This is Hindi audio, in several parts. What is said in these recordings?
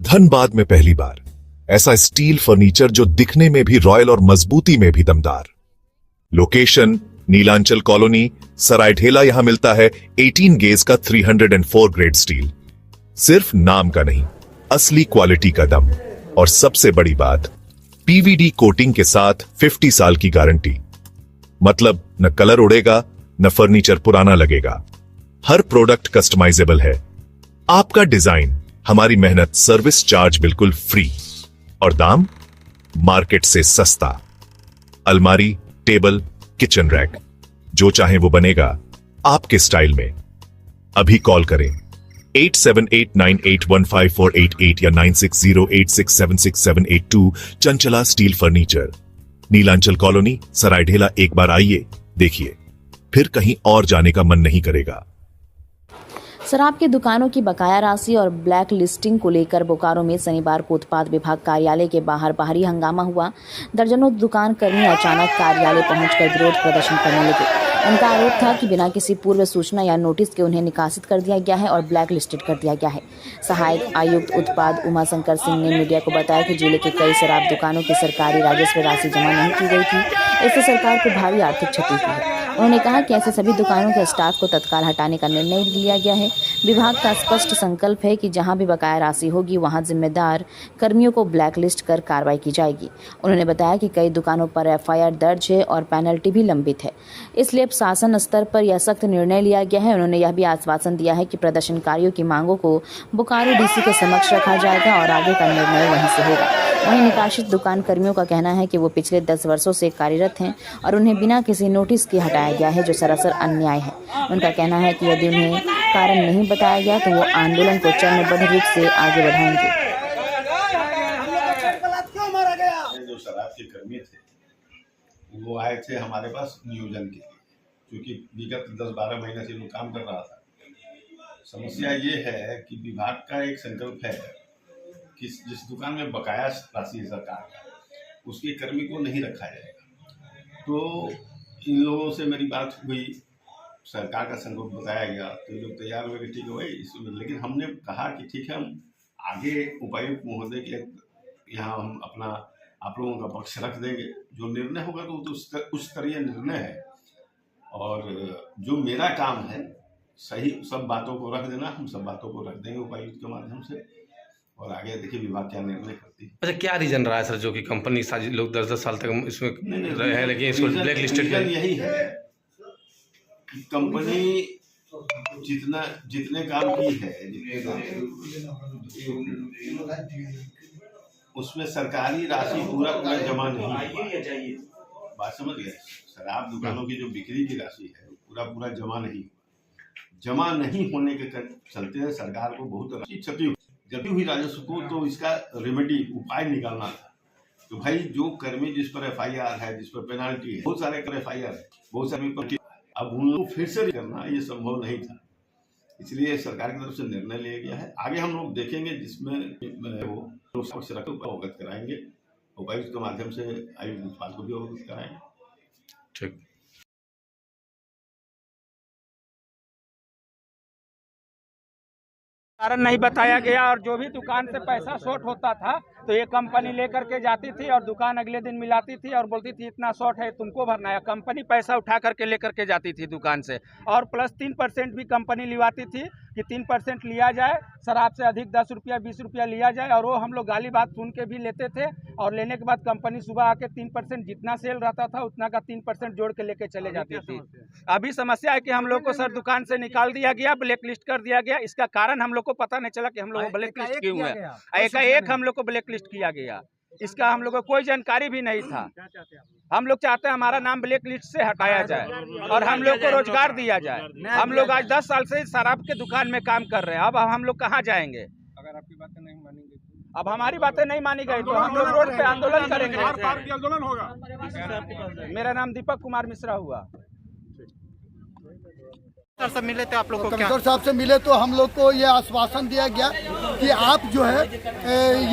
धनबाद में पहली बार ऐसा स्टील फर्नीचर जो दिखने में भी रॉयल और मजबूती में भी दमदार। Location Nilanchal colony, Saraidhela. यहां मिलता है 18 गेज का 304 ग्रेड स्टील। सिर्फ नाम का नहीं, असली क्वालिटी का दम। और सबसे बड़ी बात, पीवीडी कोटिंग के साथ 50 साल की गारंटी। मतलब न कलर उड़ेगा, न फर्नीचर पुराना लगेगा। हर प्रोडक्ट कस्टमाइजेबल है। आपका डिजाइन, हमारी मेहनत, सर्विस चार्ज बिल्कुल फ्री। और दाम मार्केट से सस्ता। अलमारी, टेबल, किचन रैक, जो चाहे वो बनेगा आपके स्टाइल में। अभी कॉल करें 8789815488 या 9608676782। Chanchala steel furniture, Nilanchal colony, Saraidhela. एक बार आइए, देखिए, फिर कहीं और जाने का मन नहीं करेगा। शराब की दुकानों की बकाया राशि और ब्लैक लिस्टिंग को लेकर बोकारो में शनिवार को उत्पाद विभाग कार्यालय के बाहर भारी हंगामा हुआ। दर्जनों दुकान कर्मी अचानक कार्यालय पहुंचकर विरोध प्रदर्शन करने लगे। उनका आरोप था कि बिना किसी पूर्व सूचना या नोटिस के उन्हें निकासित कर दिया गया है और ब्लैक लिस्टेड कर दिया गया है। सहायक आयुक्त उत्पाद उमा शंकर सिंह ने मीडिया को बताया कि जिले के कई शराब दुकानों की सरकारी राजस्व राशि जमा नहीं की गई थी। इससे सरकार को भारी आर्थिक क्षति हुई है। उन्होंने कहा कि ऐसे सभी दुकानों के स्टाफ को तत्काल हटाने का निर्णय लिया गया है। विभाग का स्पष्ट संकल्प है कि जहां भी बकाया राशि होगी वहां जिम्मेदार कर्मियों को ब्लैकलिस्ट कर कार्रवाई की जाएगी। उन्होंने बताया कि कई दुकानों पर एफआईआर दर्ज है और पेनल्टी भी लंबित है, इसलिए अब शासन स्तर पर यह सख्त निर्णय लिया गया है। उन्होंने यह भी आश्वासन दिया है कि प्रदर्शनकारियों की मांगों को बोकारो डीसी के समक्ष रखा जाएगा और आगे का निर्णय वहीं से होगा। वहीं निकासित दुकान कर्मियों का कहना है कि वो पिछले 10 वर्षों से कार्यरत हैं और उन्हें बिना किसी नोटिस के हटाया गया है, जो सरासर अन्याय है। उनका कहना है कि यदि उन्हें कारण नहीं बताया गया तो वो आंदोलन को चरणबद्ध रूप से आगे बढ़ाएंगे। जो शराब के कर्मी थे वो आए थे हमारे पास नियोजन के लिए, क्योंकि विगत 10-12 महीने से वो काम कर रहा था। समस्या ये है कि विभाग का एक संकल्प है कि जिस दुकान में बकाया राशि है सरकार, उसके कर्मी को नहीं रखा जाएगा। तो इन लोगों से मेरी बात हुई, सरकार का संकल्प बताया गया, तो ये लोग तैयार हुए कि ठीक है भाई इसमें। लेकिन हमने कहा कि ठीक है, हम आगे उपायुक्त महोदय के यहाँ हम अपना आप लोगों का पक्ष रख देंगे। जो निर्णय होगा तो उस स्तरीय निर्णय है। और जो मेरा काम है सही सब बातों को रख देना, हम सब बातों को रख देंगे उपायुक्त के माध्यम से। और आगे देखिए विभाग क्या निर्णय करती है। अच्छा, क्या रीजन रहा है सर जो कि कंपनी सारी लोग 10-10 साल तक इसमें रहे हैं, लेकिन इसको ब्लैक लिस्टेड कर? यही है कि कंपनी जितने काम की है, उसमें सरकारी राशि पूरा जमा नहीं हुआ। बात समझ गए? शराब दुकानों की जो बिक्री की राशि है पूरा जमा नहीं हुआ। जमा नहीं होने के चलते सरकार को बहुत क्षति हुई। जब हुई राजस्व को, तो इसका रेमेडी उपाय निकालना था। तो भाई जो कर्मी जिस पर एफआईआर है, जिस पर पेनाल्टी है, बहुत सारे कर एफआईआर है, बहुत सारे पर, अब उन लोग फिर से करना ये संभव नहीं था। इसलिए सरकार की तरफ से निर्णय लिया गया है। आगे हम लोग देखेंगे जिसमें वो पक्ष रख अवगत कराएंगे, उपायुक्त के माध्यम से आयुक्त उत्पाद को भी अवगत कराएंगे। ठीक। कारण नहीं बताया गया और जो भी दुकान से पैसा शॉर्ट होता था तो ये कंपनी लेकर के जाती थी और दुकान अगले दिन मिलाती थी और बोलती थी इतना शॉर्ट है तुमको भरना है। कंपनी पैसा उठा करके लेकर के जाती थी दुकान से, और प्लस 3% भी कंपनी लिवाती थी कि 3% लिया जाए, शराब से अधिक 10 रुपया 20 रुपया लिया जाए। और वो हम लोग गाली बात सुन के भी लेते थे, और लेने के बाद कंपनी सुबह आके 3% जितना सेल रहता था उतना का 3% जोड़ के लेके चले जाती थी। अभी समस्या है कि हम लोग को सर दुकान से निकाल दिया गया, ब्लैक लिस्ट कर दिया गया। इसका कारण हम लोग को पता नहीं चला कि हम लोग को ब्लैक लिस्ट क्यों है। एकाएक हम लोग को ब्लैक लिस्ट किया गया, इसका हम लोग को कोई जानकारी भी नहीं था। हम लोग चाहते हैं हमारा नाम ब्लैक लिस्ट से हटाया जाए और हम लोग को रोजगार दिया जाए। हम लोग आज 10 साल से शराब के दुकान में काम कर रहे हैं, अब हम लोग कहाँ जाएंगे? अगर आपकी बातें नहीं मानेंगे, अब हमारी बातें नहीं मानी गई तो हम लोग रोड पे आंदोलन करेंगे। आंदोलन होगा। मेरा नाम दीपक कुमार मिश्रा हुआ। कमिश्नर से मिले थे आप लोग को? कमिश्नर साहब से मिले तो हम लोग को ये आश्वासन दिया गया कि आप जो है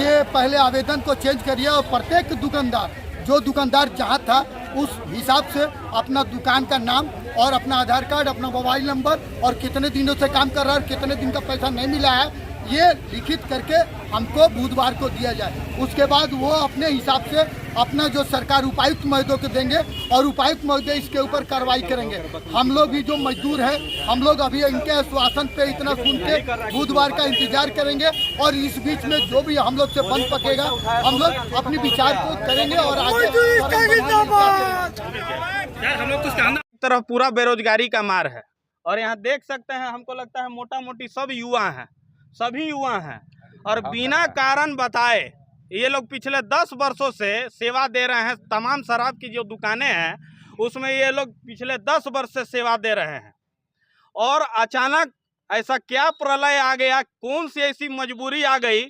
ये पहले आवेदन को चेंज करिए और प्रत्येक दुकानदार, जो दुकानदार जहाँ था उस हिसाब से अपना दुकान का नाम और अपना आधार कार्ड, अपना मोबाइल नंबर और कितने दिनों से काम कर रहा है और कितने दिन का पैसा नहीं मिला है ये लिखित करके हमको बुधवार को दिया जाए। उसके बाद वो अपने हिसाब से अपना जो सरकार उपायुक्त महोदय को देंगे और उपायुक्त महोदय इसके ऊपर कार्रवाई करेंगे। हम लोग भी जो मजदूर हैं, हम लोग अभी इनके आश्वासन पे इतना सुन के बुधवार का इंतजार करेंगे और इस बीच में जो भी हम लोग से बंद पकेगा हम लोग अपने विचार को करेंगे और आगे हम लोग तो तरफ पूरा बेरोजगारी का मार है और यहाँ देख सकते हैं, हमको लगता है मोटा मोटी सब युवा हैं, सभी युवा हैं और बिना कारण बताए ये लोग पिछले 10 वर्षों से सेवा दे रहे हैं। तमाम शराब की जो दुकानें हैं उसमें ये लोग पिछले 10 वर्ष से सेवा दे रहे हैं और अचानक ऐसा क्या प्रलय आ गया, कौन सी ऐसी मजबूरी आ गई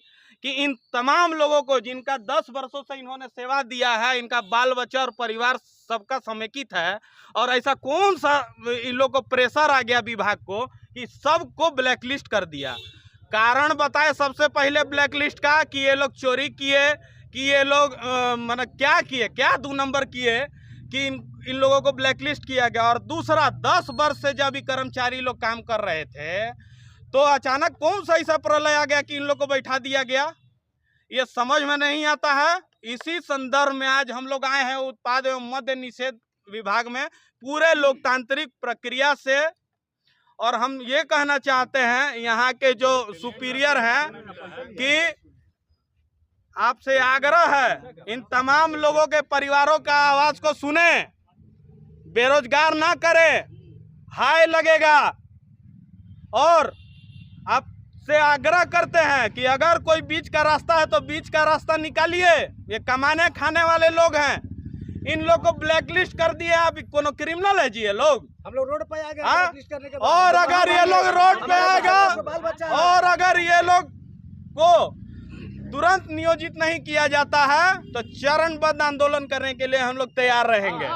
कि इन तमाम लोगों को जिनका 10 वर्षों से इन्होंने सेवा दिया है, इनका बाल बच्चा और परिवार सबका समेकित है और ऐसा कौन सा इन लोगों को प्रेशर आ गया विभाग को कि सबको ब्लैकलिस्ट कर दिया। कारण बताए सबसे पहले ब्लैकलिस्ट का कि ये लोग चोरी किए, कि ये लोग मतलब क्या किए, क्या 2 नंबर किए कि इन लोगों को ब्लैकलिस्ट किया गया। और दूसरा 10 वर्ष से जब भी कर्मचारी लोग काम कर रहे थे तो अचानक कौन सा ऐसा प्रलय आ गया कि इन लोग को बैठा दिया गया, ये समझ में नहीं आता है। इसी संदर्भ में आज हम लोग आए हैं उत्पाद एवं मद्य निषेध विभाग में पूरे लोकतांत्रिक प्रक्रिया से और हम ये कहना चाहते हैं यहाँ के जो सुपीरियर हैं कि आपसे आग्रह है इन तमाम लोगों के परिवारों का आवाज को सुने, बेरोजगार ना करें, हाय लगेगा। और आपसे आग्रह करते हैं कि अगर कोई बीच का रास्ता है तो बीच का रास्ता निकालिए। ये कमाने खाने वाले लोग हैं, इन लोग को ब्लैकलिस्ट कर दिए। अभी कोनो क्रिमिनल है जी ये लोग, हम लोग रोड पे आएंगे और अगर ये लोग रोड पे आएगा और अगर ये लोग को तुरंत नियोजित नहीं किया जाता है तो चरणबद्ध आंदोलन करने के लिए हम लोग तैयार रहेंगे।